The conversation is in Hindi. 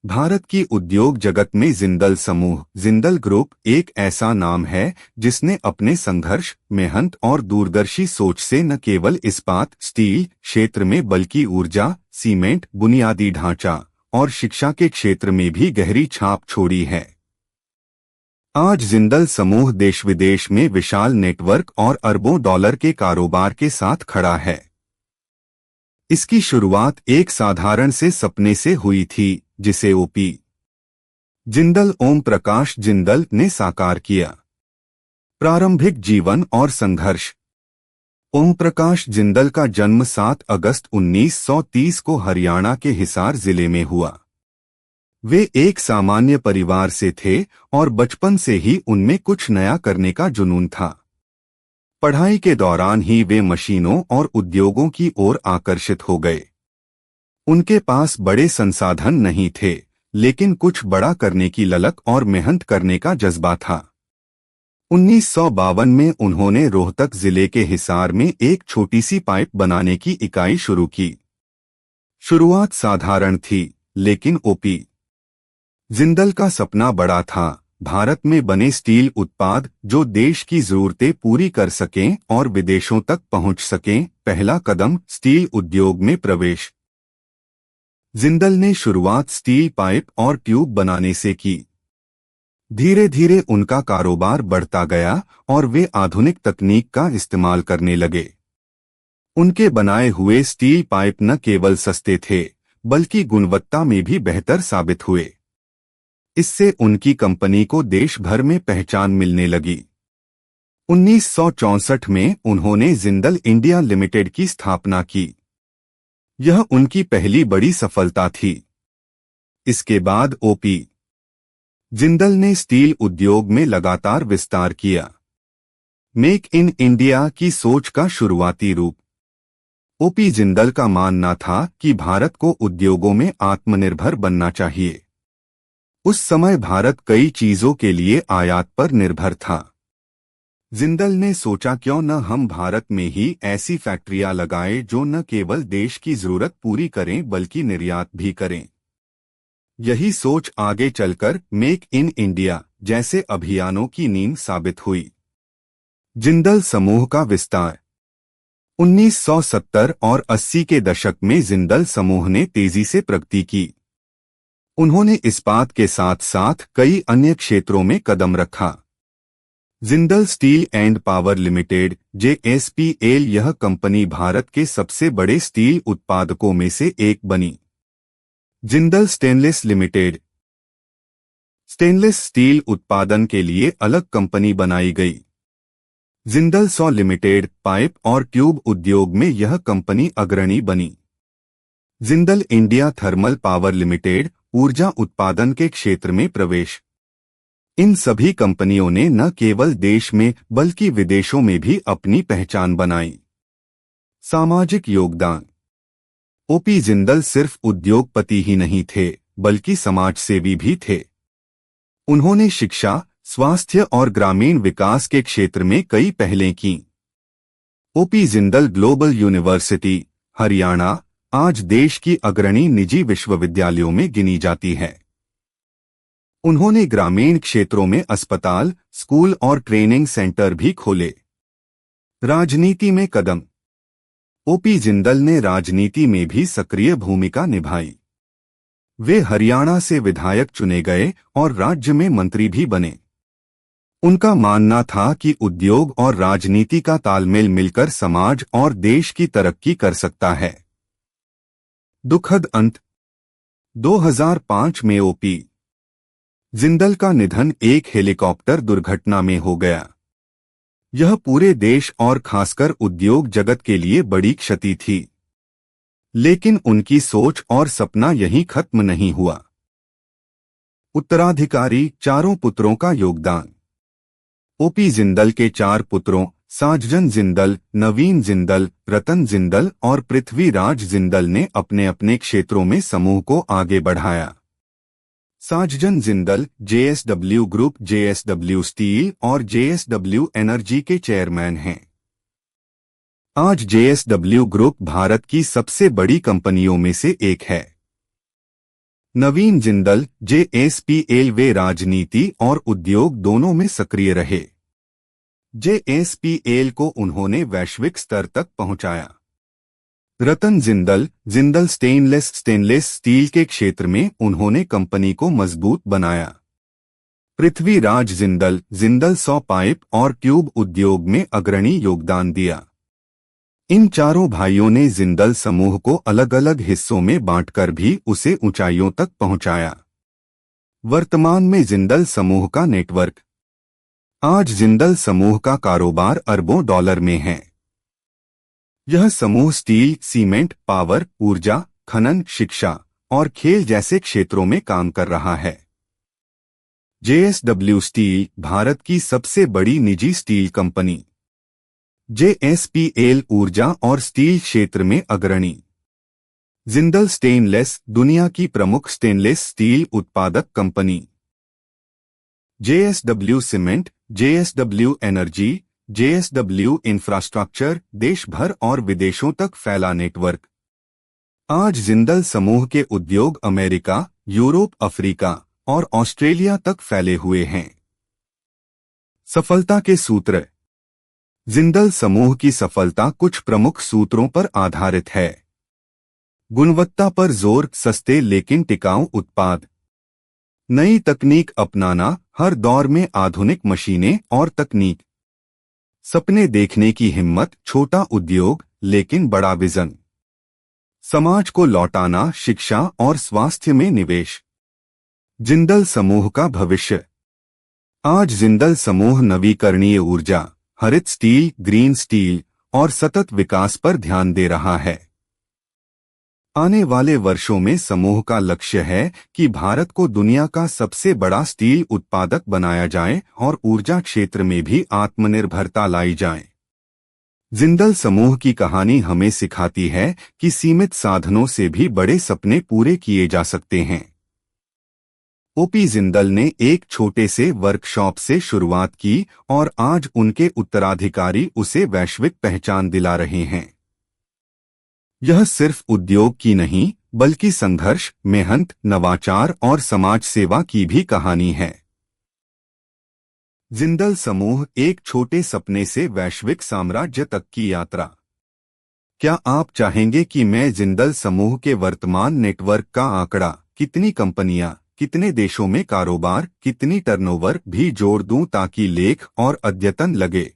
भारत की उद्योग जगत में जिंदल समूह जिंदल ग्रुप एक ऐसा नाम है जिसने अपने संघर्ष, मेहनत और दूरदर्शी सोच से न केवल इस्पात, स्टील क्षेत्र में बल्कि ऊर्जा, सीमेंट, बुनियादी ढांचा और शिक्षा के क्षेत्र में भी गहरी छाप छोड़ी है। आज जिंदल समूह देश विदेश में विशाल नेटवर्क और अरबों डॉलर के कारोबार के साथ खड़ा है। इसकी शुरुआत एक साधारण से सपने से हुई थी, जिसे ओपी जिंदल ओम प्रकाश जिंदल ने साकार किया। प्रारंभिक जीवन और संघर्ष। ओम प्रकाश जिंदल का जन्म 7 अगस्त 1930 को हरियाणा के हिसार जिले में हुआ। वे एक सामान्य परिवार से थे और बचपन से ही उनमें कुछ नया करने का जुनून था। पढ़ाई के दौरान ही वे मशीनों और उद्योगों की ओर आकर्षित हो गए। उनके पास बड़े संसाधन नहीं थे, लेकिन कुछ बड़ा करने की ललक और मेहनत करने का जज्बा था। 1952 में उन्होंने रोहतक जिले के हिसार में एक छोटी सी पाइप बनाने की इकाई शुरू की। शुरुआत साधारण थी, लेकिन ओपी जिंदल का सपना बड़ा था। भारत में बने स्टील उत्पाद जो देश की जरूरतें पूरी कर सकें और विदेशों तक पहुंच सकें। पहला कदम स्टील उद्योग में प्रवेश। जिंदल ने शुरुआत स्टील पाइप और ट्यूब बनाने से की। धीरे धीरे उनका कारोबार बढ़ता गया और वे आधुनिक तकनीक का इस्तेमाल करने लगे। उनके बनाए हुए स्टील पाइप न केवल सस्ते थे, बल्कि गुणवत्ता में भी बेहतर साबित हुए। इससे उनकी कंपनी को देश भर में पहचान मिलने लगी। 1964 में उन्होंने जिंदल इंडिया लिमिटेड की स्थापना की। यह उनकी पहली बड़ी सफलता थी। इसके बाद ओपी जिंदल ने स्टील उद्योग में लगातार विस्तार किया। मेक इन इंडिया की सोच का शुरुआती रूप। ओपी जिंदल का मानना था कि भारत को उद्योगों में आत्मनिर्भर बनना चाहिए। उस समय भारत कई चीजों के लिए आयात पर निर्भर था। जिंदल ने सोचा, क्यों न हम भारत में ही ऐसी फैक्ट्रियां लगाएं जो न केवल देश की जरूरत पूरी करें बल्कि निर्यात भी करें। यही सोच आगे चलकर मेक इन इंडिया जैसे अभियानों की नींव साबित हुई। जिंदल समूह का विस्तार। 1970 और 80 के दशक में जिंदल समूह ने तेजी से प्रगति की। उन्होंने इस्पात के साथ साथ कई अन्य क्षेत्रों में कदम रखा। Jindal steel and power limited JSPL यह कंपनी भारत के सबसे बड़े स्टील उत्पादकों में से एक बनी। Jindal stainless limited stainless steel उत्पादन के लिए अलग कंपनी बनाई गई। जिंदल सौ लिमिटेड पाइप और ट्यूब उद्योग में यह कंपनी अग्रणी बनी। Jindal India thermal power limited ऊर्जा उत्पादन के क्षेत्र में प्रवेश। इन सभी कंपनियों ने न केवल देश में बल्कि विदेशों में भी अपनी पहचान बनाई। सामाजिक योगदान। ओपी जिंदल सिर्फ उद्योगपति ही नहीं थे, बल्कि समाजसेवी भी थे। उन्होंने शिक्षा, स्वास्थ्य और ग्रामीण विकास के क्षेत्र में कई पहलें की। OP Jindal global university, Haryana, आज देश की अग्रणी निजी विश्वविद्यालयों में गिनी जाती है। उन्होंने ग्रामीण क्षेत्रों में अस्पताल, स्कूल और ट्रेनिंग सेंटर भी खोले। राजनीति में कदम। ओपी जिंदल ने राजनीति में भी सक्रिय भूमिका निभाई। वे हरियाणा से विधायक चुने गए और राज्य में मंत्री भी बने। उनका मानना था कि उद्योग और राजनीति का तालमेल मिलकर समाज और देश की तरक्की कर सकता है। दुखद अंत। 2005 में ओपी जिंदल का निधन एक हेलीकॉप्टर दुर्घटना में हो गया। यह पूरे देश और खासकर उद्योग जगत के लिए बड़ी क्षति थी। लेकिन उनकी सोच और सपना यहीं खत्म नहीं हुआ। उत्तराधिकारी। चारों पुत्रों का योगदान। ओपी जिंदल के 4 पुत्रों साजन जिंदल, नवीन जिंदल, रतन जिंदल और पृथ्वीराज जिंदल ने अपने अपने क्षेत्रों में समूह को आगे बढ़ाया। Sajjan Jindal JSW group, JSW steel और JSW एनर्जी के चेयरमैन हैं। आज JSW ग्रुप भारत की सबसे बड़ी कंपनियों में से एक है। नवीन जिंदल JSPL वे राजनीति और उद्योग दोनों में सक्रिय रहे। JSPL को उन्होंने वैश्विक स्तर तक पहुंचाया। रतन जिंदल जिंदल स्टेनलेस स्टील के क्षेत्र में उन्होंने कंपनी को मजबूत बनाया। पृथ्वीराज जिंदल जिंदल सौ पाइप और ट्यूब उद्योग में अग्रणी योगदान दिया। इन चारों भाइयों ने जिंदल समूह को अलग अलग हिस्सों में बांटकर भी उसे ऊंचाइयों तक पहुंचाया। वर्तमान में जिंदल समूह का नेटवर्क। आज जिंदल समूह का कारोबार अरबों डॉलर में है। यह समूह स्टील, सीमेंट, पावर, ऊर्जा, खनन, शिक्षा और खेल जैसे क्षेत्रों में काम कर रहा है। JSW स्टील भारत की सबसे बड़ी निजी स्टील कंपनी। JSPL ऊर्जा और स्टील क्षेत्र में अग्रणी। जिंदल स्टेनलेस दुनिया की प्रमुख स्टेनलेस स्टील उत्पादक company. JSW cement, JSW energy, JSW infrastructure देश भर और विदेशों तक फैला नेटवर्क। आज जिंदल समूह के उद्योग अमेरिका, यूरोप, अफ्रीका और ऑस्ट्रेलिया तक फैले हुए हैं। सफलता के सूत्र। जिंदल समूह की सफलता कुछ प्रमुख सूत्रों पर आधारित है। गुणवत्ता पर जोर, सस्ते लेकिन टिकाऊ उत्पाद, नई तकनीक अपनाना, हर दौर में आधुनिक मशीनें और तकनीक, सपने देखने की हिम्मत, छोटा उद्योग लेकिन बड़ा विजन, समाज को लौटाना, शिक्षा और स्वास्थ्य में निवेश। जिंदल समूह का भविष्य। आज जिंदल समूह नवीकरणीय ऊर्जा, हरित स्टील, ग्रीन स्टील और सतत विकास पर ध्यान दे रहा है। आने वाले वर्षों में समूह का लक्ष्य है कि भारत को दुनिया का सबसे बड़ा स्टील उत्पादक बनाया जाए और ऊर्जा क्षेत्र में भी आत्मनिर्भरता लाई जाए। जिंदल समूह की कहानी हमें सिखाती है कि सीमित साधनों से भी बड़े सपने पूरे किए जा सकते हैं। OP जिंदल ने एक छोटे से वर्कशॉप से शुरुआत की और आज उनके उत्तराधिकारी उसे वैश्विक पहचान दिला रहे हैं। यह सिर्फ उद्योग की नहीं, बल्कि संघर्ष, मेहनत, नवाचार और समाज सेवा की भी कहानी है। जिंदल समूह, एक छोटे सपने से वैश्विक साम्राज्य तक की यात्रा। क्या आप चाहेंगे कि मैं जिंदल समूह के वर्तमान नेटवर्क का आंकड़ा, कितनी कंपनियां, कितने देशों में कारोबार, कितनी टर्नओवर भी जोड़ दूं ताकि लेख और अद्यतन लगे?